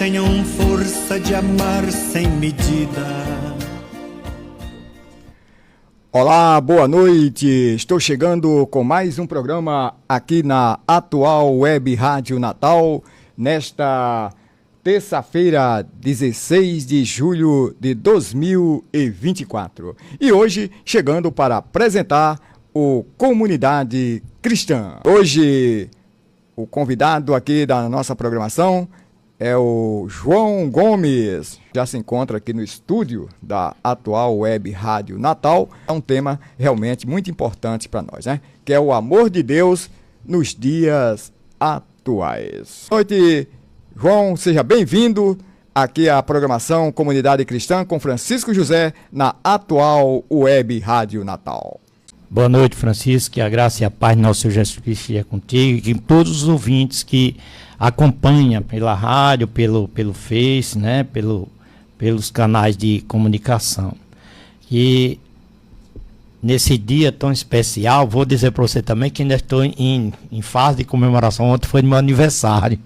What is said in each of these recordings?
tenham força de amar sem medida. Olá, boa noite. Estou chegando com mais um programa aqui na Atual Web Rádio Natal, nesta terça-feira, 16 de julho de 2024. E hoje, chegando para apresentar o Comunidade Cristã. Hoje, o convidado aqui da nossa programação é o João Gomes. Já se encontra aqui no estúdio da Atual Web Rádio Natal. É um tema realmente muito importante para nós, né? Que é o amor de Deus nos dias atuais. Boa noite, João, seja bem-vindo aqui à programação Comunidade Cristã com Francisco José na Atual Web Rádio Natal. Boa noite, Francisco, que a graça e a paz do nosso Senhor Jesus Cristo esteja contigo e com todos os ouvintes que acompanham pela rádio, pelo Face, né, pelos canais de comunicação. E nesse dia tão especial, vou dizer para você também que ainda estou em fase de comemoração. Ontem foi meu aniversário.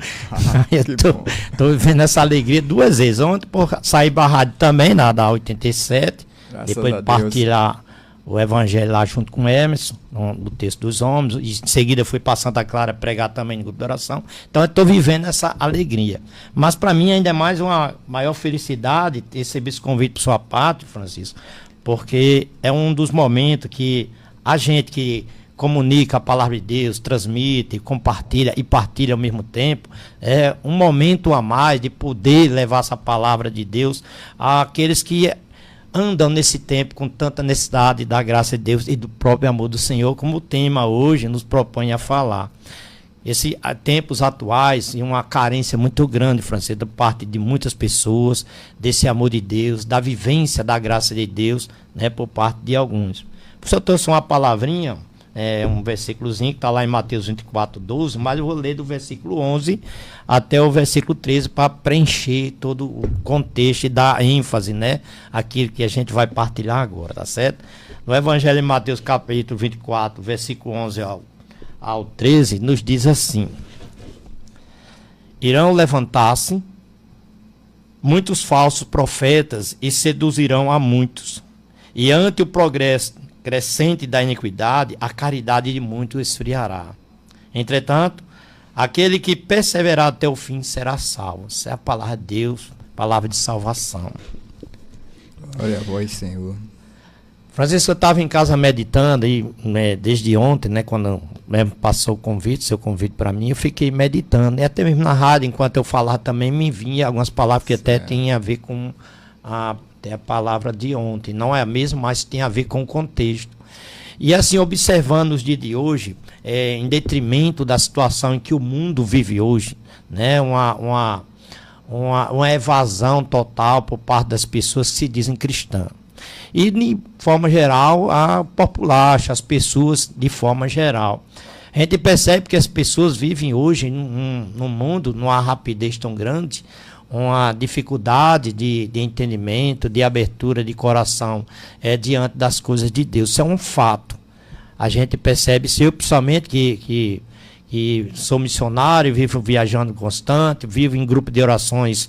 Estou vivendo essa alegria duas vezes. Ontem por sair da rádio também, da 87, graças depois de partilhar o evangelho lá junto com o Emerson, no texto dos homens, e em seguida fui para Santa Clara pregar também no grupo de oração. Então eu estou vivendo essa alegria. Mas para mim ainda é mais uma maior felicidade receber esse convite por sua parte, Francisco, porque é um dos momentos que a gente que comunica a palavra de Deus, transmite, compartilha e partilha ao mesmo tempo, é um momento a mais de poder levar essa palavra de Deus àqueles que andam nesse tempo com tanta necessidade da graça de Deus e do próprio amor do Senhor, como o tema hoje nos propõe a falar. Esses tempos atuais e uma carência muito grande, Francisco, da parte de muitas pessoas, desse amor de Deus, da vivência da graça de Deus, né, por parte de alguns. O senhor trouxe uma palavrinha, um versículozinho que está lá em Mateus 24:12, mas eu vou ler do versículo 11 até o versículo 13 para preencher todo o contexto e dar ênfase, né, aquilo que a gente vai partilhar agora, tá certo? No Evangelho de Mateus capítulo 24, versículo 11 ao 13, nos diz assim: irão levantar-se muitos falsos profetas e seduzirão a muitos, e ante o progresso crescente da iniquidade, a caridade de muitos esfriará. Entretanto, aquele que perseverar até o fim será salvo. Essa é a palavra de Deus, palavra de salvação. Glória a vós, Senhor. Francisco, eu estava em casa meditando, e, desde ontem, né, quando passou o convite, seu convite para mim, eu fiquei meditando. E até mesmo na rádio, enquanto eu falava também, me vinha algumas palavras que até tinham a ver com até a palavra de ontem. Não é a mesma, mas tem a ver com o contexto. E assim, observando os dias de hoje, em detrimento da situação em que o mundo vive hoje, né, uma evasão total por parte das pessoas que se dizem cristãs. E, de forma geral, a população, as pessoas de forma geral. A gente percebe que as pessoas vivem hoje num mundo, numa rapidez tão grande, uma dificuldade de entendimento, de abertura de coração diante das coisas de Deus. Isso é um fato. A gente percebe, se eu pessoalmente que sou missionário, vivo viajando constante, vivo em grupo de orações,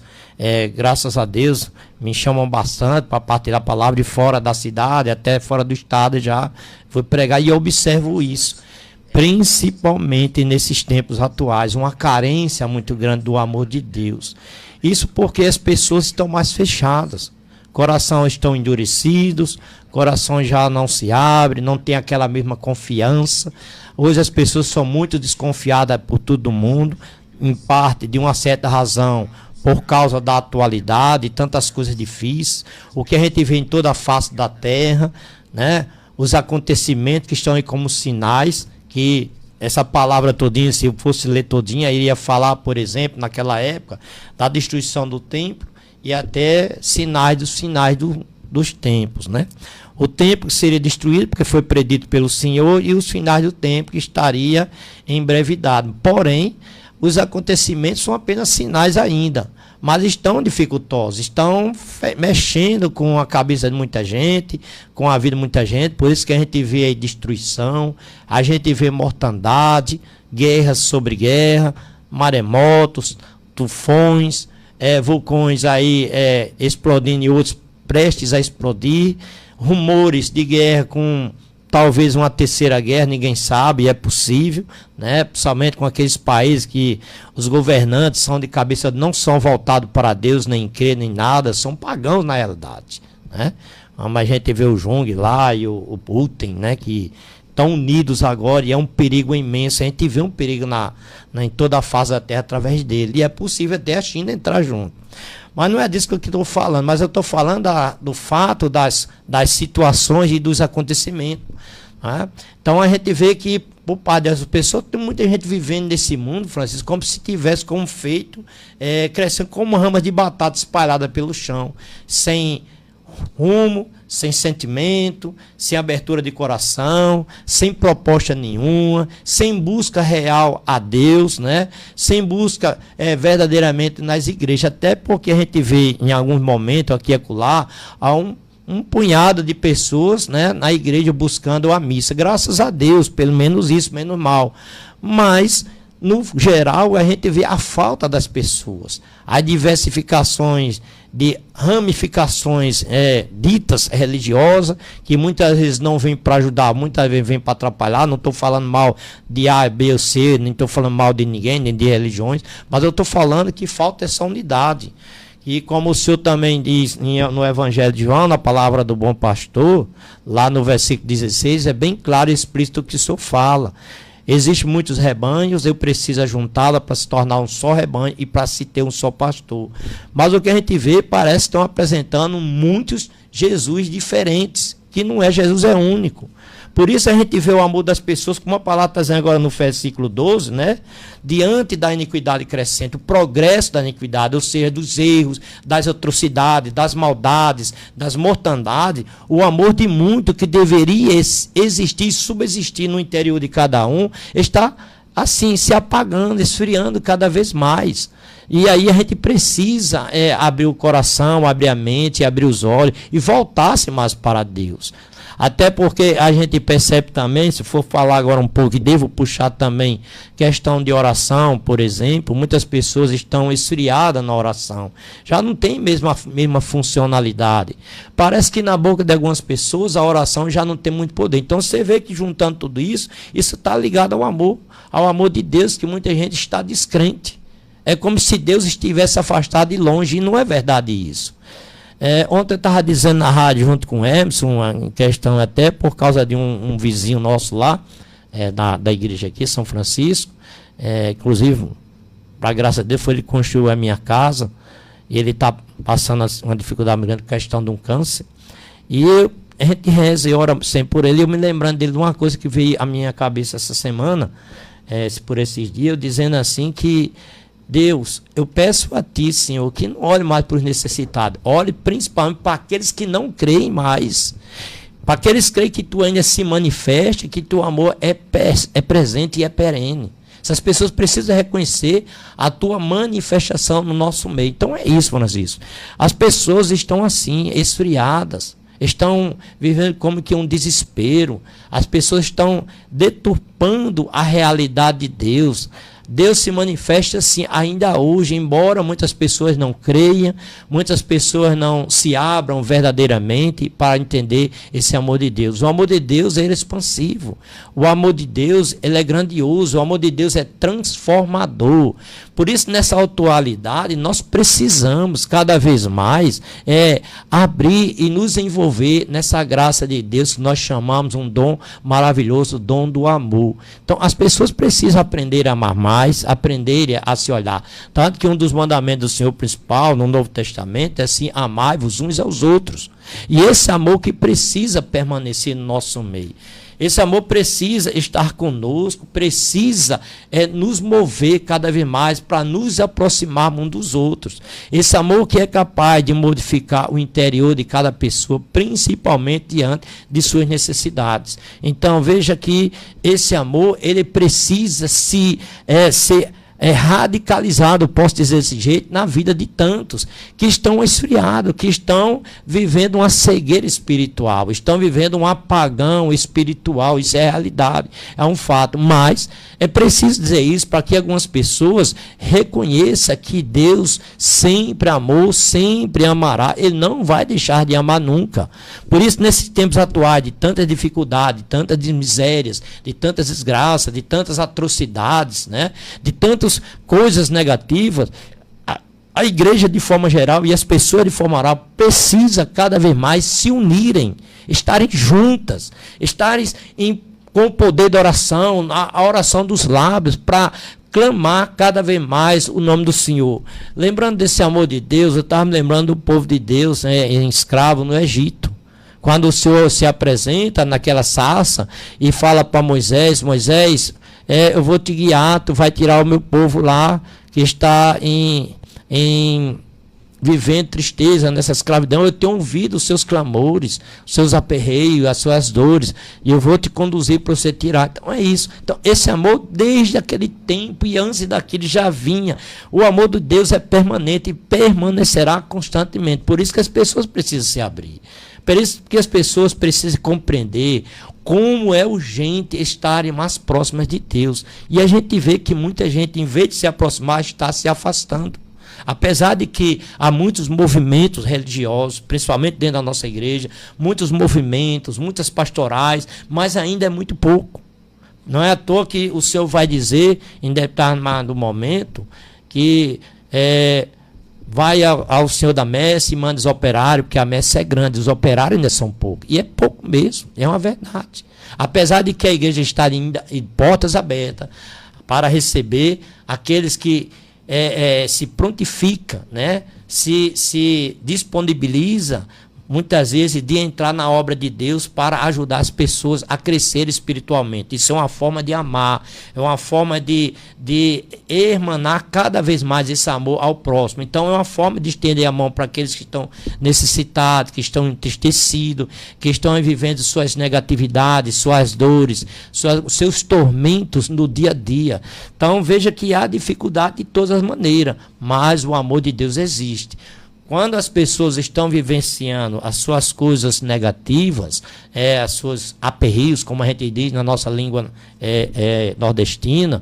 graças a Deus, me chamam bastante para partilhar a palavra de fora da cidade, até fora do estado já fui pregar, e eu observo isso. Principalmente nesses tempos atuais, uma carência muito grande do amor de Deus. Isso porque as pessoas estão mais fechadas, corações estão endurecidos, corações já não se abrem, não tem aquela mesma confiança. Hoje as pessoas são muito desconfiadas por todo mundo, em parte de uma certa razão, por causa da atualidade, tantas coisas difíceis, o que a gente vê em toda a face da terra, né? Os acontecimentos que estão aí como sinais, que essa palavra todinha, se eu fosse ler todinha, iria falar, por exemplo, naquela época, da destruição do templo e até sinais dos tempos, né? O templo que seria destruído, porque foi predito pelo Senhor, e os finais do templo que estaria em brevidade. Porém, os acontecimentos são apenas sinais ainda, mas estão dificultosos, estão mexendo com a cabeça de muita gente, com a vida de muita gente. Por isso que a gente vê aí destruição, a gente vê mortandade, guerras sobre guerra, maremotos, tufões, vulcões aí explodindo e outros prestes a explodir, rumores de guerra com talvez uma terceira guerra, ninguém sabe, é possível, né? Principalmente com aqueles países que os governantes são de cabeça, não são voltados para Deus, nem crer, nem nada, são pagãos na realidade, né? Mas a gente vê o Jong lá e o Putin, né? Que estão unidos agora e é um perigo imenso. A gente vê um perigo em toda a face da Terra através dele. E é possível até a China entrar junto. Mas não é disso que eu estou falando, mas eu estou falando do fato das situações e dos acontecimentos. Né? Então a gente vê que, por parte das pessoas, tem muita gente vivendo nesse mundo, Francisco, como se tivesse como feito, crescendo como ramas de batata espalhada pelo chão, sem rumo, sem sentimento, sem abertura de coração, sem proposta nenhuma, sem busca real a Deus, né? Sem busca verdadeiramente nas igrejas, até porque a gente vê em alguns momentos aqui e acolá, há um punhado de pessoas, né, na igreja buscando a missa, graças a Deus, pelo menos isso, menos mal, mas no geral a gente vê a falta das pessoas, as diversificações de ramificações ditas religiosas, que muitas vezes não vêm para ajudar, muitas vezes vêm para atrapalhar. Não estou falando mal de A, B ou C, nem estou falando mal de ninguém, nem de religiões, mas eu estou falando que falta essa unidade. E como o senhor também diz no Evangelho de João, na palavra do bom pastor, lá no versículo 16, é bem claro e explícito o que o senhor fala. Existem muitos rebanhos, eu preciso juntá-la para se tornar um só rebanho e para se ter um só pastor. Mas o que a gente vê, parece que estão apresentando muitos Jesus diferentes, que não é Jesus, é único. Por isso a gente vê o amor das pessoas, como a palavra está dizendo agora no versículo 12, né? Diante da iniquidade crescente, o progresso da iniquidade, ou seja, dos erros, das atrocidades, das maldades, das mortandades, o amor de muito que deveria existir e subsistir no interior de cada um, está assim, se apagando, esfriando cada vez mais. E aí a gente precisa abrir o coração, abrir a mente, abrir os olhos e voltar-se mais para Deus. Até porque a gente percebe também, se for falar agora um pouco, e devo puxar também questão de oração, por exemplo, muitas pessoas estão esfriadas na oração. Já não tem mesma funcionalidade. Parece que na boca de algumas pessoas a oração já não tem muito poder. Então você vê que juntando tudo isso está ligado ao amor de Deus, que muita gente está descrente. É como se Deus estivesse afastado e longe, e não é verdade isso. Ontem eu estava dizendo na rádio junto com o Emerson, uma questão até por causa de um vizinho nosso lá, da igreja aqui, São Francisco, inclusive, para graça dele, foi ele que construiu a minha casa, e ele está passando uma dificuldade muito grande, questão de um câncer, e a gente reza e ora sempre por ele. Eu me lembrando dele de uma coisa que veio à minha cabeça essa semana, por esses dias, eu dizendo assim que Deus, eu peço a Ti, Senhor, que não olhe mais para os necessitados, olhe principalmente para aqueles que não creem mais, para aqueles que creem que Tu ainda se manifesta, que Teu amor é presente e é perene. Essas pessoas precisam reconhecer a Tua manifestação no nosso meio. Então é isso, Francisco. As pessoas estão assim, esfriadas, estão vivendo como que um desespero, as pessoas estão deturpando a realidade de Deus. Deus se manifesta assim ainda hoje, embora muitas pessoas não creiam, muitas pessoas não se abram verdadeiramente para entender esse amor de Deus. O amor de Deus é expansivo, o amor de Deus ele é grandioso, o amor de Deus é transformador. Por isso, nessa atualidade, nós precisamos cada vez mais abrir e nos envolver nessa graça de Deus que nós chamamos um dom maravilhoso, o dom do amor. Então, as pessoas precisam aprender a amar mais, aprender a se olhar. Tanto que um dos mandamentos do Senhor principal no Novo Testamento é assim: amai-vos uns aos outros. E esse amor que precisa permanecer no nosso meio. Esse amor precisa estar conosco, precisa nos mover cada vez mais para nos aproximarmos uns dos outros. Esse amor que é capaz de modificar o interior de cada pessoa, principalmente diante de suas necessidades. Então veja que esse amor ele precisa ser radicalizado, posso dizer desse jeito, na vida de tantos que estão esfriados, que estão vivendo uma cegueira espiritual, estão vivendo um apagão espiritual. Isso é realidade, é um fato. Mas é preciso dizer isso para que algumas pessoas reconheçam que Deus sempre amou, sempre amará. Ele não vai deixar de amar nunca. Por isso, nesses tempos atuais, de tanta dificuldade, de tantas misérias, de tantas desgraças, de tantas atrocidades, né? De tantas coisas negativas, a igreja de forma geral e as pessoas de forma geral precisa cada vez mais se unirem, estarem juntas, estarem com o poder da oração, a oração dos lábios, para clamar cada vez mais o nome do Senhor. Lembrando desse amor de Deus, eu estava me lembrando do povo de Deus, né, em escravo no Egito. Quando o Senhor se apresenta naquela sarça e fala para Moisés, Moisés, eu vou te guiar, tu vai tirar o meu povo lá, que está vivendo tristeza nessa escravidão. Eu tenho ouvido os seus clamores, os seus aperreios, as suas dores, e eu vou te conduzir para você tirar. Então é isso. Então esse amor desde aquele tempo e antes daquele já vinha. O amor de Deus é permanente e permanecerá constantemente. Por isso que as pessoas precisam se abrir. Por isso que as pessoas precisam compreender como é urgente estarem mais próximas de Deus. E a gente vê que muita gente, em vez de se aproximar, está se afastando. Apesar de que há muitos movimentos religiosos, principalmente dentro da nossa igreja, muitos movimentos, muitas pastorais, mas ainda é muito pouco. Não é à toa que o Senhor vai dizer, em determinado momento, que vai ao Senhor da messe e manda os operários, porque a messe é grande, os operários ainda são poucos. E é pouco mesmo, é uma verdade. Apesar de que a igreja está ainda em portas abertas para receber aqueles que se prontifica, né? se disponibiliza, muitas vezes, de entrar na obra de Deus para ajudar as pessoas a crescer espiritualmente. Isso é uma forma de amar, é uma forma de emanar cada vez mais esse amor ao próximo. Então é uma forma de estender a mão para aqueles que estão necessitados, que estão entristecidos, que estão vivendo suas negatividades, suas dores, seus tormentos no dia a dia. Então veja que há dificuldade de todas as maneiras, mas o amor de Deus existe. Quando as pessoas estão vivenciando as suas coisas negativas, as suas aperreios, como a gente diz na nossa língua nordestina,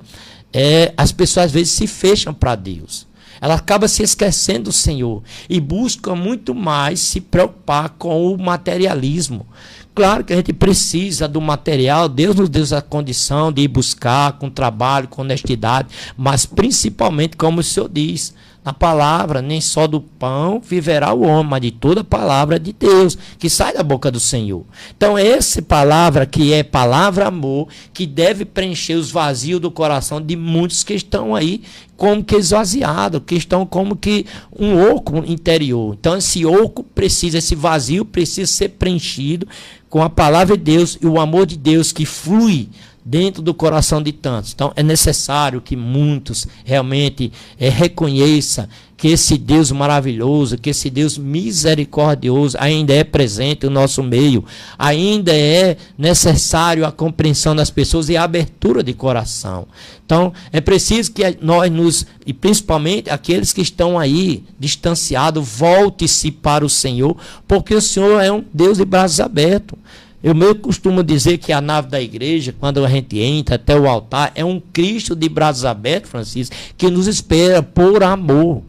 as pessoas às vezes se fecham para Deus. Ela acaba se esquecendo do Senhor e busca muito mais se preocupar com o materialismo. Claro que a gente precisa do material, Deus nos deu a condição de ir buscar com trabalho, com honestidade, mas principalmente, como o Senhor diz, na palavra, nem só do pão viverá o homem, mas de toda a palavra de Deus que sai da boca do Senhor. Então essa palavra, que é palavra amor, que deve preencher os vazios do coração de muitos que estão aí como que esvaziados, que estão como que um oco interior. Então esse oco precisa, esse vazio precisa ser preenchido com a palavra de Deus e o amor de Deus que flui dentro do coração de tantos. Então é necessário que muitos realmente reconheçam que esse Deus maravilhoso, que esse Deus misericordioso ainda é presente no nosso meio, ainda é necessário a compreensão das pessoas e a abertura de coração. Então é preciso que nós e principalmente aqueles que estão aí distanciados, volte-se para o Senhor, porque o Senhor é um Deus de braços abertos. Eu mesmo costumo dizer que a nave da igreja, quando a gente entra até o altar, é um Cristo de braços abertos, Francisco, que nos espera por amor.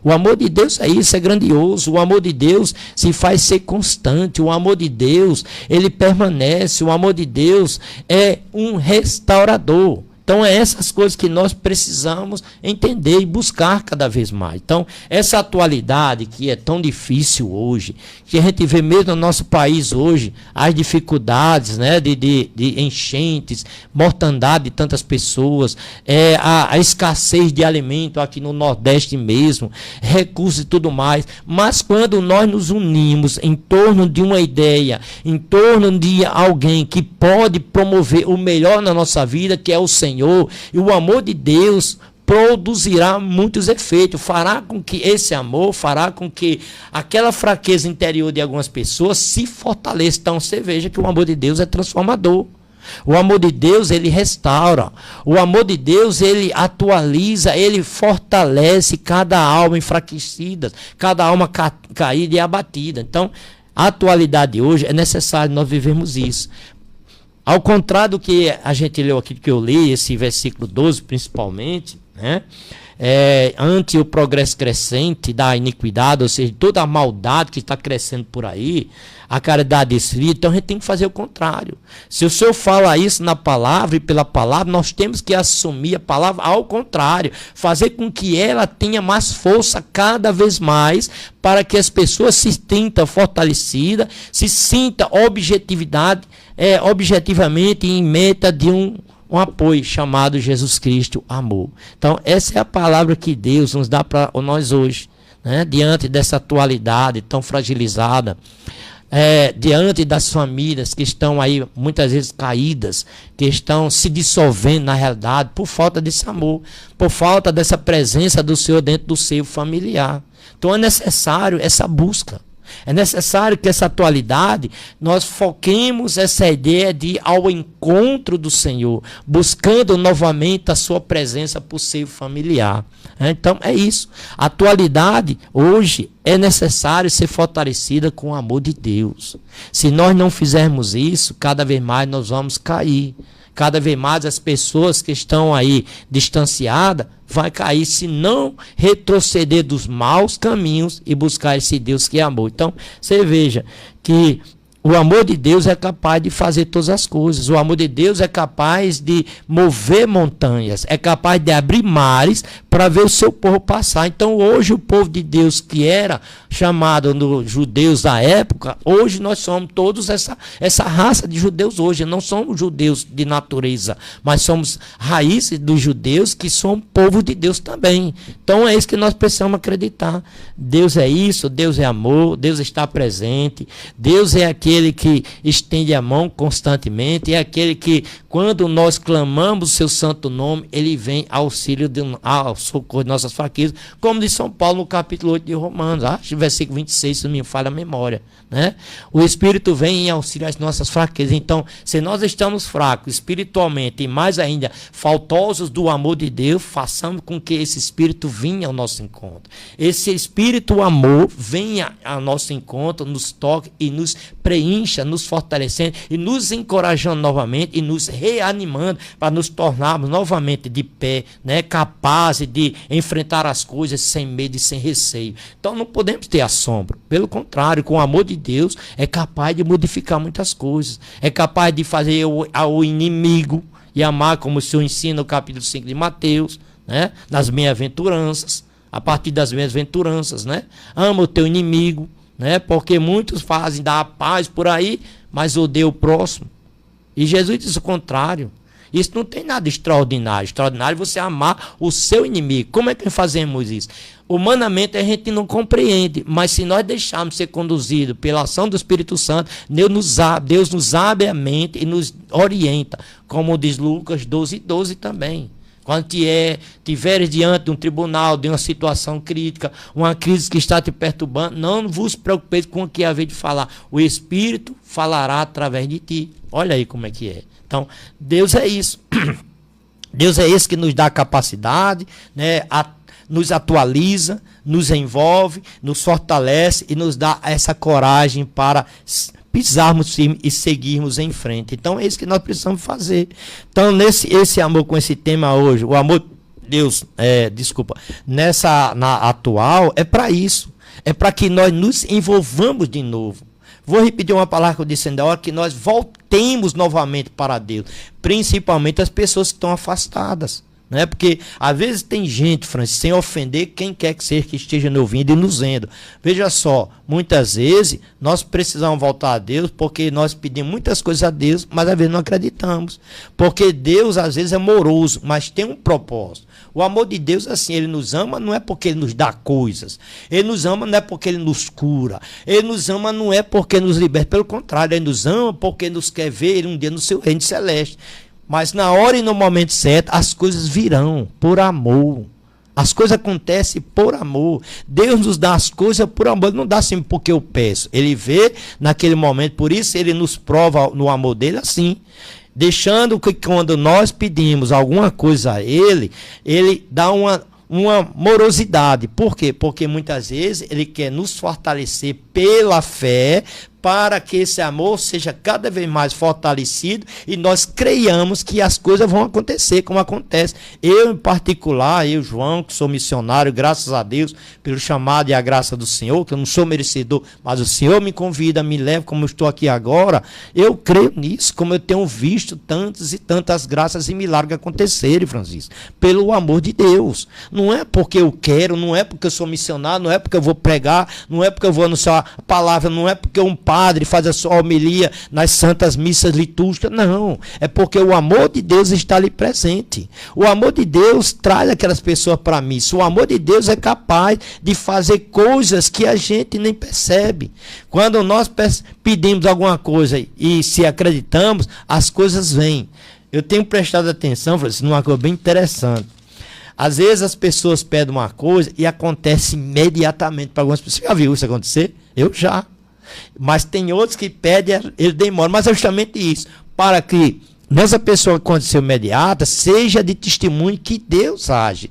O amor de Deus é isso, é grandioso. O amor de Deus se faz ser constante. O amor de Deus, ele permanece. O amor de Deus é um restaurador. Então é essas coisas que nós precisamos entender e buscar cada vez mais. Então essa atualidade que é tão difícil hoje, que a gente vê mesmo no nosso país hoje, as dificuldades, né, de enchentes, mortandade de tantas pessoas, a escassez de alimento aqui no Nordeste mesmo, recursos e tudo mais. Mas quando nós nos unimos em torno de uma ideia, em torno de alguém que pode promover o melhor na nossa vida, que é o Senhor, e o amor de Deus produzirá muitos efeitos, fará com que esse amor, fará com que aquela fraqueza interior de algumas pessoas se fortaleça. Então você veja que o amor de Deus é transformador. O amor de Deus, ele restaura. O amor de Deus, ele atualiza, ele fortalece cada alma enfraquecida, cada alma caída e abatida. Então, a atualidade hoje é necessário nós vivermos isso. Ao contrário do que a gente leu aqui, que eu li, esse versículo 12 principalmente, né? Ante o progresso crescente da iniquidade, ou seja, toda a maldade que está crescendo por aí, a caridade esfria, então a gente tem que fazer o contrário. Se o Senhor fala isso na palavra e pela palavra, nós temos que assumir a palavra ao contrário, fazer com que ela tenha mais força cada vez mais, para que as pessoas se sintam fortalecidas, se sintam objetivamente em meta de um apoio chamado Jesus Cristo, amor. Então, essa é a palavra que Deus nos dá para nós hoje, né? Diante dessa atualidade tão fragilizada, diante das famílias que estão aí muitas vezes caídas, que estão se dissolvendo na realidade por falta desse amor, por falta dessa presença do Senhor dentro do seio familiar. Então, é necessário essa busca. É necessário que essa atualidade nós foquemos essa ideia de ir ao encontro do Senhor, buscando novamente a sua presença por seio familiar. Então é isso. A atualidade hoje é necessário ser fortalecida com o amor de Deus. Se nós não fizermos isso, cada vez mais nós vamos cair. Cada vez mais as pessoas que estão aí distanciadas vai cair se não retroceder dos maus caminhos e buscar esse Deus que é amor. Então, você veja que o amor de Deus é capaz de fazer todas as coisas. O amor de Deus é capaz de mover montanhas, é capaz de abrir mares para ver o seu povo passar. Então, hoje, o povo de Deus, que era chamado nos judeus da época, hoje nós somos todos essa raça de judeus hoje. Não somos judeus de natureza, mas somos raízes dos judeus que são povo de Deus também. Então, é isso que nós precisamos acreditar. Deus é isso, Deus é amor, Deus está presente, Deus é aquele que estende a mão constantemente, é aquele que, quando nós clamamos o seu santo nome, ele vem ao socorro de nossas fraquezas, como diz São Paulo no capítulo 8 de Romanos, versículo 26, se não me falha a memória, né? O Espírito vem em auxílio às nossas fraquezas. Então, se nós estamos fracos espiritualmente e mais ainda faltosos do amor de Deus, façamos com que esse Espírito venha ao nosso encontro. Esse Espírito amor venha ao nosso encontro, nos toque e nos preencha, nos fortalecendo e nos encorajando novamente e nos reanimando para nos tornarmos novamente de pé, né, capazes de enfrentar as coisas sem medo e sem receio. Então não podemos ter assombro. Pelo contrário, com o amor de Deus é capaz de modificar muitas coisas. É capaz de fazer o inimigo e amar, como o Senhor ensina no capítulo 5 de Mateus, né, nas bem-aventuranças, a partir das bem-aventuranças, né? Ama o teu inimigo, né? Porque muitos fazem dar a paz por aí, mas odeiam o próximo. E Jesus diz o contrário. Isso não tem nada extraordinário. Extraordinário é você amar o seu inimigo. Como é que fazemos isso? Humanamente a gente não compreende, mas se nós deixarmos ser conduzidos pela ação do Espírito Santo, Deus nos abre a mente e nos orienta, como diz Lucas 12:12 também. Quando tiveres diante de um tribunal, de uma situação crítica, uma crise que está te perturbando, não vos preocupeis com o que haver de falar. O Espírito falará através de ti. Olha aí como é que é. Então, Deus é isso. Deus é esse que nos dá a capacidade, né, nos atualiza, nos envolve, nos fortalece e nos dá essa coragem para pisarmos firme e seguirmos em frente. Então é isso que nós precisamos fazer. Então esse amor com esse tema hoje, o amor de Deus, na atual, é para isso. É para que nós nos envolvamos de novo. Vou repetir uma palavra que eu disse ainda, a hora que nós voltemos novamente para Deus. Principalmente as pessoas que estão afastadas. Né? Porque às vezes tem gente, Francis, sem ofender quem quer que seja que esteja nos ouvindo e nos vendo. Veja só, muitas vezes nós precisamos voltar a Deus porque nós pedimos muitas coisas a Deus, mas às vezes não acreditamos. Porque Deus às vezes é amoroso, mas tem um propósito. O amor de Deus, assim, ele nos ama não é porque ele nos dá coisas. Ele nos ama não é porque ele nos cura. Ele nos ama não é porque nos liberta. Pelo contrário, ele nos ama porque nos quer ver um dia no seu reino celeste. Mas na hora e no momento certo, as coisas virão por amor. As coisas acontecem por amor. Deus nos dá as coisas por amor. Ele não dá sempre porque eu peço. Ele vê naquele momento, por isso ele nos prova no amor dele assim. deixando que quando nós pedimos alguma coisa a Ele, Ele dá uma morosidade. Por quê? Porque muitas vezes Ele quer nos fortalecer pela fé, para que esse amor seja cada vez mais fortalecido e nós creiamos que as coisas vão acontecer como acontece. Eu, em particular, eu, João, que sou missionário, graças a Deus, pelo chamado e a graça do Senhor, que eu não sou merecedor, mas o Senhor me convida, me leva como eu estou aqui agora. Eu creio nisso, como eu tenho visto tantas e tantas graças e milagres acontecerem, Francisco, pelo amor de Deus. Não é porque eu quero, não é porque eu sou missionário, não é porque eu vou pregar, não é porque eu vou anunciar a palavra, não é porque um padre faz a sua homilia nas santas missas litúrgicas, não, é porque o amor de Deus está ali presente. O amor de Deus traz aquelas pessoas para a missa. O amor de Deus é capaz de fazer coisas que a gente nem percebe. Quando nós pedimos alguma coisa e se acreditamos, as coisas vêm. Eu tenho prestado atenção, Francisco, numa coisa bem interessante. Às vezes as pessoas pedem uma coisa e acontece imediatamente para algumas pessoas. Você já viu isso acontecer? Eu já. Mas tem outros que pedem, ele demora. Mas é justamente isso, para que nessa pessoa que aconteceu imediata, seja de testemunho que Deus age.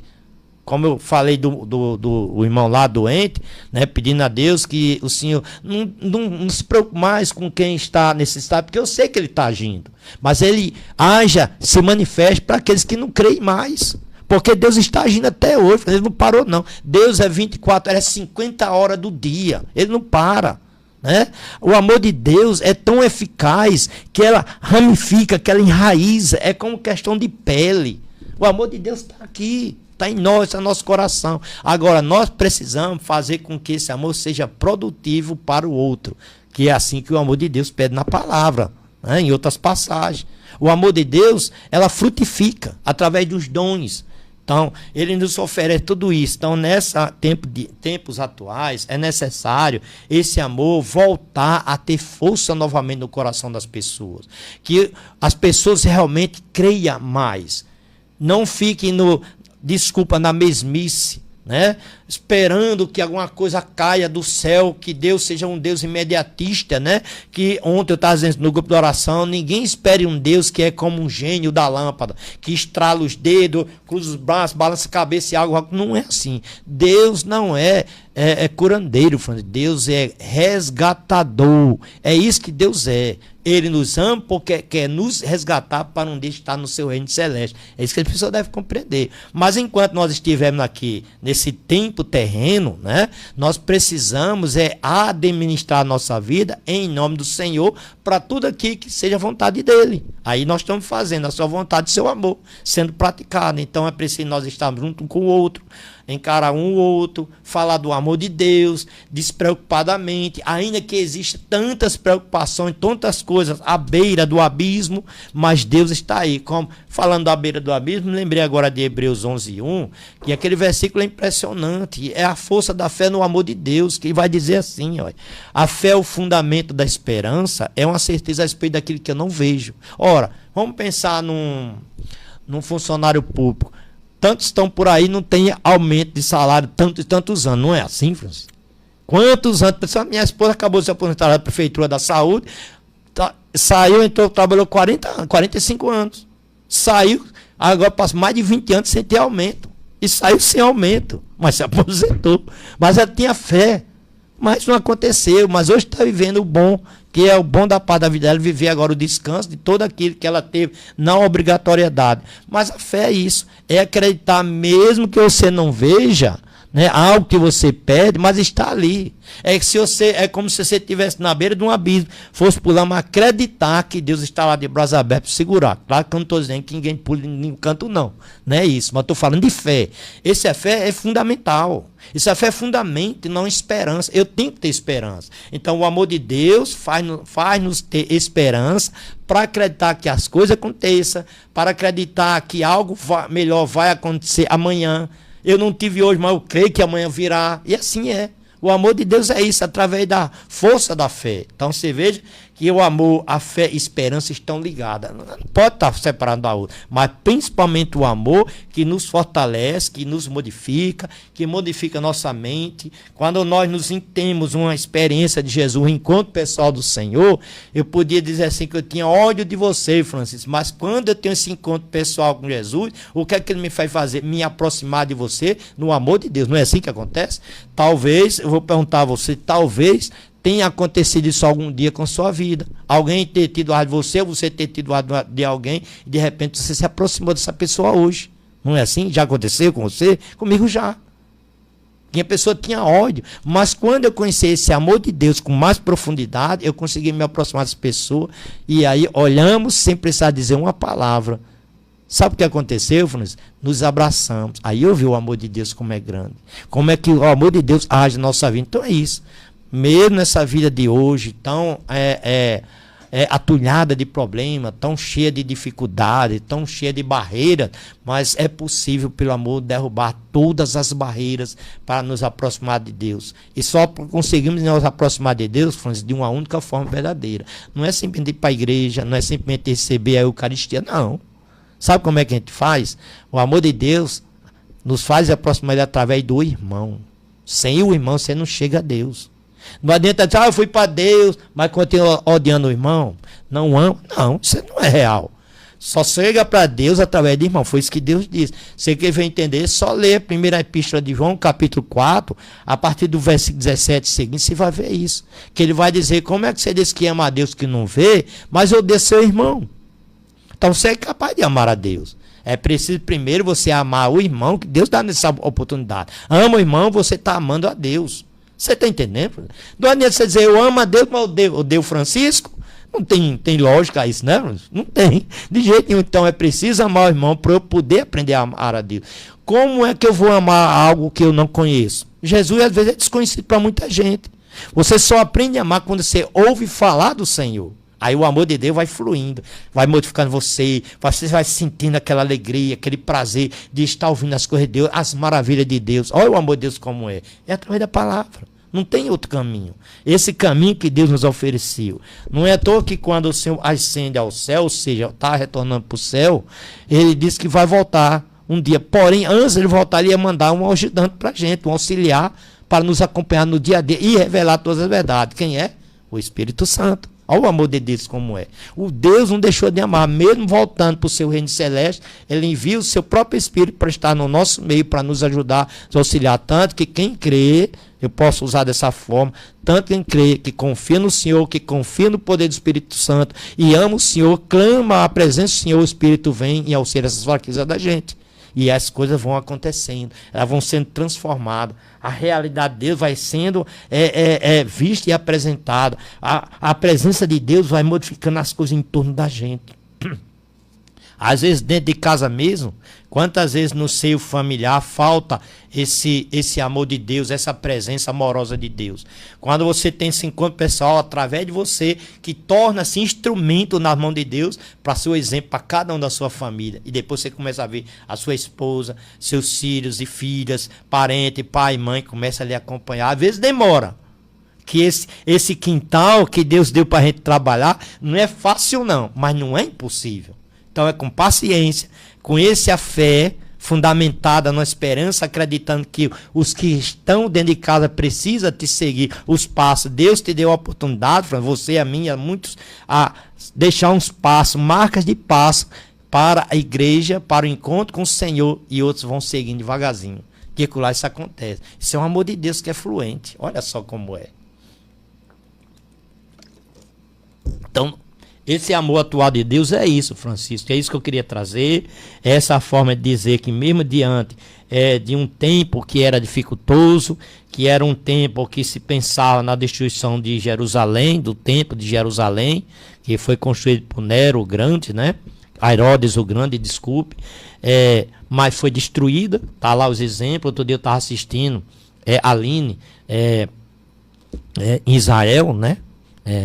Como eu falei do irmão lá doente, né, pedindo a Deus que o Senhor não se preocupe mais com quem está necessitado, porque eu sei que Ele está agindo. Mas Ele haja, se manifeste para aqueles que não creem mais. Porque Deus está agindo até hoje, Ele não parou não. Deus é 24 horas, é 50 horas do dia, Ele não para. Né? O amor de Deus é tão eficaz que ela ramifica, que ela enraiza, é como questão de pele. O amor de Deus está aqui, está em nós, está no nosso coração. Agora, nós precisamos fazer com que esse amor seja produtivo para o outro, que é assim que o amor de Deus pede na palavra, né? Em outras passagens. O amor de Deus, ela frutifica através dos dons. Então, Ele nos oferece tudo isso. Então, tempos atuais, é necessário esse amor voltar a ter força novamente no coração das pessoas. Que as pessoas realmente creiam mais. Não fiquem na mesmice, né? Esperando que alguma coisa caia do céu, que Deus seja um Deus imediatista, né? Que ontem eu estava dizendo no grupo de oração, ninguém espere um Deus que é como um gênio da lâmpada, que estrala os dedos, cruza os braços, balança a cabeça e algo. Não é assim. Deus não é curandeiro, Deus é resgatador. É isso que Deus é. Ele nos ama porque quer nos resgatar para um dia estar no seu reino celeste. É isso que as pessoas devem compreender. Mas enquanto nós estivermos aqui nesse tempo terreno, né, nós precisamos administrar a nossa vida em nome do Senhor para tudo aquilo que seja a vontade dele. Aí nós estamos fazendo a sua vontade, seu amor, sendo praticado. Então é preciso nós estarmos junto com o outro, encarar um ou outro, falar do amor de Deus, despreocupadamente, ainda que existam tantas preocupações, tantas coisas à beira do abismo, mas Deus está aí. Como, falando da beira do abismo, me lembrei agora de Hebreus 11:1, que aquele versículo é impressionante, é a força da fé no amor de Deus, que vai dizer assim, ó, a fé é o fundamento da esperança, é uma certeza a respeito daquilo que eu não vejo. Ora, vamos pensar num funcionário público. Tantos estão por aí, não tem aumento de salário tantos e tantos anos. Não é assim, Francisco? Quantos anos? Minha esposa acabou de se aposentar na Prefeitura da Saúde, saiu, entrou, trabalhou 45 anos. Saiu, agora passa mais de 20 anos sem ter aumento. E saiu sem aumento, mas se aposentou. Mas ela tinha fé. Mas não aconteceu. Mas hoje está vivendo o bom, que é o bom da paz da vida dela, viver agora o descanso de todo aquilo que ela teve, não obrigatoriedade. Mas a fé é isso, é acreditar mesmo que você não veja, né, algo que você pede, mas está ali. É como se você estivesse na beira de um abismo, fosse pular, mas acreditar que Deus está lá de braços abertos para segurar. Claro que eu não estou dizendo que ninguém pule em nenhum canto, não. Não é isso, mas estou falando de fé. Essa fé é fundamental. Essa fé é fundamento e não esperança. Eu tenho que ter esperança. Então o amor de Deus faz-nos ter esperança para acreditar que as coisas aconteçam, para acreditar que algo melhor vai acontecer amanhã. Eu não tive hoje, mas eu creio que amanhã virá. E assim é. O amor de Deus é isso, através da força da fé. Então você veja que o amor, a fé e a esperança estão ligadas. Não pode estar separado da outra. Mas principalmente o amor que nos fortalece, que nos modifica, que modifica nossa mente. Quando nós nos temos uma experiência de Jesus, um encontro pessoal do Senhor, eu podia dizer assim que eu tinha ódio de você, Francisco. Mas quando eu tenho esse encontro pessoal com Jesus, o que é que ele me faz fazer? Me aproximar de você no amor de Deus. Não é assim que acontece? Talvez, eu vou perguntar a você, talvez tenha acontecido isso algum dia com a sua vida. Alguém ter tido raiva de você, ou você ter tido raiva de alguém, e de repente você se aproximou dessa pessoa hoje. Não é assim? Já aconteceu com você? Comigo já. E a pessoa tinha ódio. Mas quando eu conheci esse amor de Deus com mais profundidade, eu consegui me aproximar dessa pessoa. E aí olhamos sem precisar dizer uma palavra. Sabe o que aconteceu, Francisco? Nos abraçamos. Aí eu vi o amor de Deus como é grande. Como é que o amor de Deus age na nossa vida. Então é isso. Mesmo nessa vida de hoje, tão atulhada de problema, tão cheia de dificuldade, tão cheia de barreiras, mas é possível, pelo amor, derrubar todas as barreiras para nos aproximar de Deus. E só conseguimos nos aproximar de Deus, Francisco, de uma única forma verdadeira. Não é simplesmente ir para a igreja, não é simplesmente receber a Eucaristia, não. Sabe como é que a gente faz? O amor de Deus nos faz aproximar através do irmão. Sem o irmão, você não chega a Deus. Não adianta dizer, eu fui para Deus, mas continua odiando o irmão. Não ama. Não, isso não é real. Só chega para Deus através do irmão. Foi isso que Deus disse. Você que veio entender, só lê a primeira epístola de João, capítulo 4, a partir do versículo 17 seguinte, você vai ver isso. Que ele vai dizer, como é que você diz que ama a Deus que não vê, mas odeia seu irmão? Então você é capaz de amar a Deus. É preciso primeiro você amar o irmão, que Deus dá nessa oportunidade. Ama o irmão, você está amando a Deus. Você está entendendo? Não adianta você dizer, eu amo a Deus, mas odeio Francisco. Não tem lógica isso, né? Não tem. De jeito nenhum. Então é preciso amar o irmão para eu poder aprender a amar a Deus. Como é que eu vou amar algo que eu não conheço? Jesus às vezes é desconhecido para muita gente. Você só aprende a amar quando você ouve falar do Senhor. Aí o amor de Deus vai fluindo, vai modificando você vai sentindo aquela alegria, aquele prazer de estar ouvindo as coisas de Deus, as maravilhas de Deus. Olha o amor de Deus como é. É através da palavra. Não tem outro caminho. Esse caminho que Deus nos ofereceu. Não é à toa que quando o Senhor ascende ao céu, ou seja, está retornando para o céu, ele disse que vai voltar um dia. Porém, antes de ele voltar, ele ia mandar um ajudante para a gente, um auxiliar, para nos acompanhar no dia a dia e revelar todas as verdades. Quem é? O Espírito Santo. Olha o amor de Deus como é. O Deus não deixou de amar, mesmo voltando para o seu reino celeste, ele envia o seu próprio Espírito para estar no nosso meio, para nos ajudar, nos auxiliar. Tanto que quem crê, eu posso usar dessa forma, tanto quem crê, que confia no Senhor, que confia no poder do Espírito Santo e ama o Senhor, clama a presença do Senhor, o Espírito vem e auxilia essas fraquezas da gente. E as coisas vão acontecendo, elas vão sendo transformadas. A realidade de Deus vai sendo vista e apresentada. A presença de Deus vai modificando as coisas em torno da gente. Às vezes dentro de casa mesmo, quantas vezes no seio familiar falta esse amor de Deus, essa presença amorosa de Deus. Quando você tem esse encontro pessoal através de você, que torna-se instrumento na mão de Deus para ser o exemplo para cada um da sua família. E depois você começa a ver a sua esposa, seus filhos e filhas, parente, pai, mãe, começa a lhe acompanhar. Às vezes demora. Que esse quintal que Deus deu para a gente trabalhar não é fácil não, mas não é impossível. Então é com paciência, com essa fé fundamentada na esperança, acreditando que os que estão dentro de casa precisam te seguir os passos. Deus te deu a oportunidade, você, a mim, a muitos, a deixar uns passos, marcas de passo para a igreja, para o encontro com o Senhor, e outros vão seguindo devagarzinho. Que lá isso acontece. Isso é um amor de Deus que é fluente. Olha só como é. Então, esse amor atual de Deus é isso, Francisco. É isso que eu queria trazer. Essa forma de dizer que mesmo diante de um tempo que era dificultoso, que era um tempo que se pensava na destruição de Jerusalém, do templo de Jerusalém, que foi construído por Nero o Grande, né? Herodes o Grande, desculpe. Mas foi destruída. Tá lá os exemplos. Outro dia eu estava assistindo Aline em Israel, né?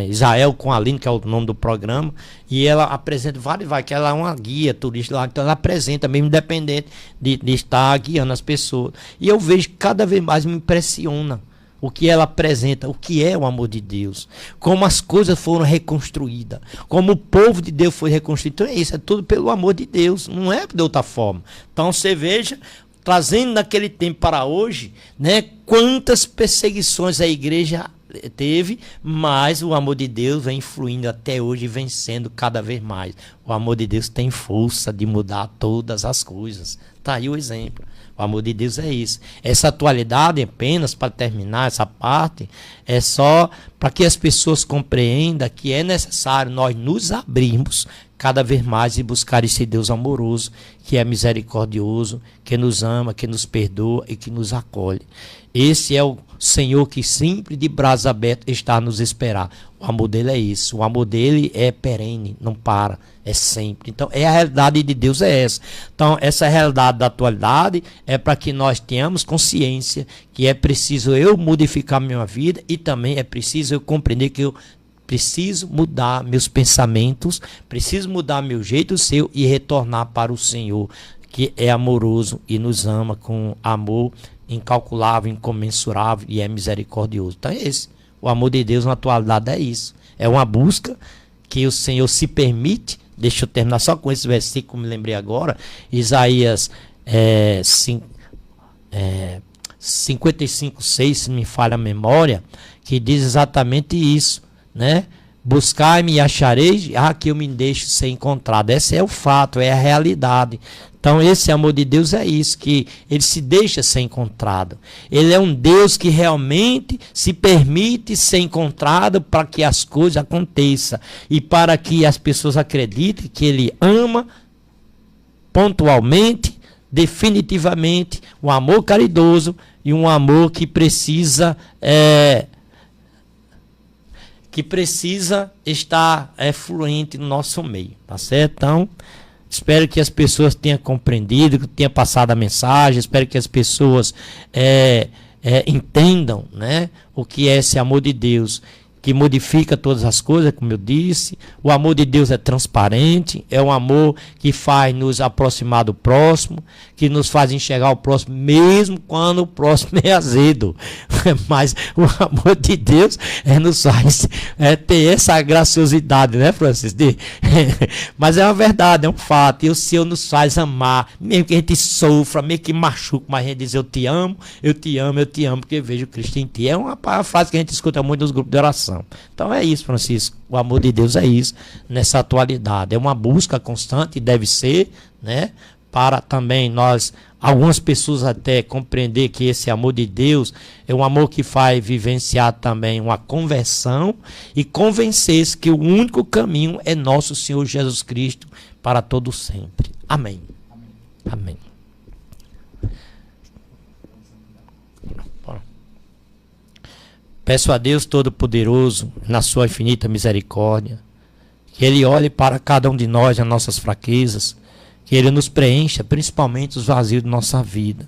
Israel com a Aline, que é o nome do programa, e ela apresenta que ela é uma guia turista lá, então ela apresenta mesmo, independente de estar guiando as pessoas. E eu vejo cada vez mais, me impressiona o que ela apresenta, o que é o amor de Deus, como as coisas foram reconstruídas, como o povo de Deus foi reconstruído. Então é isso, é tudo pelo amor de Deus, não é de outra forma. Então você veja, trazendo naquele tempo para hoje, né, quantas perseguições a igreja teve, mas o amor de Deus vem fluindo até hoje e vencendo cada vez mais. O amor de Deus tem força de mudar todas as coisas. Está aí o exemplo. O amor de Deus é isso. Essa atualidade, apenas para terminar essa parte, é só para que as pessoas compreendam que é necessário nós nos abrirmos cada vez mais e buscar esse Deus amoroso, que é misericordioso, que nos ama, que nos perdoa e que nos acolhe. Esse é o Senhor que sempre de braços abertos está a nos esperar. O amor dele é isso. O amor dele é perene, não para, é sempre. Então, a realidade de Deus é essa. Então, essa realidade da atualidade é para que nós tenhamos consciência que é preciso eu modificar minha vida e também é preciso eu compreender que eu preciso mudar meus pensamentos, preciso mudar meu jeito seu e retornar para o Senhor, que é amoroso e nos ama com amor incalculável, incomensurável e é misericordioso. Então é esse. O amor de Deus na atualidade é isso. É uma busca que o Senhor se permite. Deixa eu terminar só com esse versículo, me lembrei agora. Isaías 55:6, se me falha a memória, que diz exatamente isso, né? Buscai-me e achareis, que eu me deixo ser encontrado. Esse é o fato, é a realidade. Então esse amor de Deus é isso, que ele se deixa ser encontrado. Ele é um Deus que realmente se permite ser encontrado para que as coisas aconteçam e para que as pessoas acreditem que ele ama pontualmente, definitivamente, um amor caridoso e um amor que precisa estar fluente no nosso meio, tá certo? Então, espero que as pessoas tenham compreendido, que tenham passado a mensagem, espero que as pessoas entendam, né, o que é esse amor de Deus, que modifica todas as coisas, como eu disse. O amor de Deus é transparente, é um amor que faz nos aproximar do próximo, que nos faz enxergar o próximo, mesmo quando o próximo é azedo. Mas o amor de Deus nos faz ter essa graciosidade, né, Francisco? Mas é uma verdade, é um fato. E o Senhor nos faz amar, mesmo que a gente sofra, mesmo que machuque, mas a gente diz: eu te amo, eu te amo, eu te amo, porque vejo Cristo em ti. É uma frase que a gente escuta muito nos grupos de oração. Então é isso, Francisco. O amor de Deus é isso, nessa atualidade. É uma busca constante, deve ser, né? Para também algumas pessoas até compreender que esse amor de Deus é um amor que faz vivenciar também uma conversão e convencer-se que o único caminho é nosso Senhor Jesus Cristo para todo sempre. Amém. Amém. Peço a Deus Todo-Poderoso, na sua infinita misericórdia, que Ele olhe para cada um de nós, as nossas fraquezas, que Ele nos preencha, principalmente os vazios de nossa vida,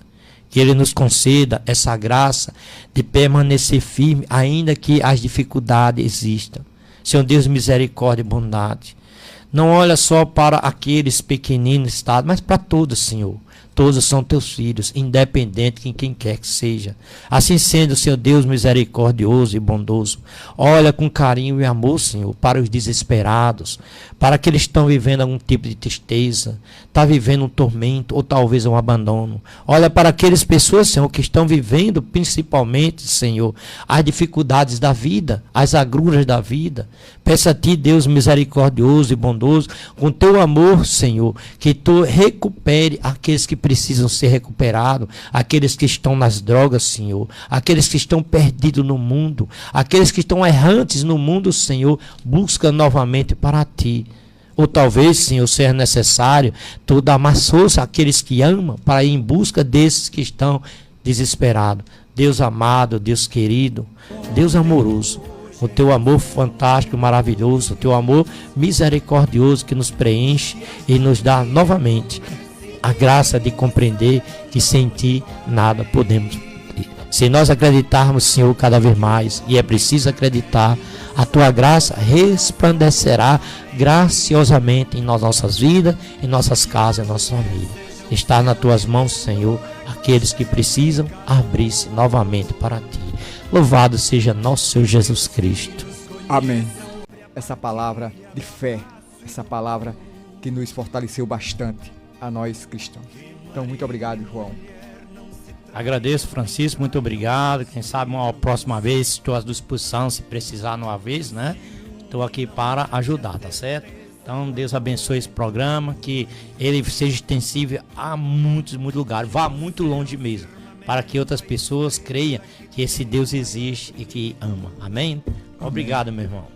que Ele nos conceda essa graça de permanecer firme, ainda que as dificuldades existam. Senhor Deus, misericórdia e bondade, não olha só para aqueles pequeninos, mas para todos, Senhor. Todos são teus filhos, independente de quem quer que seja. Assim sendo, Senhor Deus misericordioso e bondoso, olha com carinho e amor, Senhor, para os desesperados, para aqueles que estão vivendo algum tipo de tristeza, está vivendo um tormento ou talvez um abandono. Olha para aquelas pessoas, Senhor, que estão vivendo principalmente, Senhor, as dificuldades da vida, as agruras da vida. Peço a Ti, Deus misericordioso e bondoso, com Teu amor, Senhor, que Tu recupere aqueles que precisam ser recuperados, aqueles que estão nas drogas, Senhor, aqueles que estão perdidos no mundo, aqueles que estão errantes no mundo, Senhor, busca novamente para Ti. Ou talvez, Senhor, seja necessário Tu dar mais força àqueles que amam para ir em busca desses que estão desesperados. Deus amado, Deus querido, Deus amoroso, o Teu amor fantástico, maravilhoso, o Teu amor misericordioso que nos preenche e nos dá novamente a graça de compreender que sem Ti nada podemos. Se nós acreditarmos, Senhor, cada vez mais, e é preciso acreditar, a Tua graça resplandecerá graciosamente em nossas vidas, em nossas casas, em nossa família. Está nas Tuas mãos, Senhor, aqueles que precisam abrir-se novamente para Ti. Louvado seja nosso Senhor Jesus Cristo. Amém. Essa palavra de fé, essa palavra que nos fortaleceu bastante a nós cristãos. Então, muito obrigado, João. Agradeço, Francisco, muito obrigado. Quem sabe uma próxima vez, estou à disposição, se precisar uma vez, né? Estou aqui para ajudar, tá certo? Então, Deus abençoe esse programa, que ele seja extensível a muitos lugares, vá muito longe mesmo, para que outras pessoas creiam que esse Deus existe e que ama. Amém? Obrigado, meu irmão.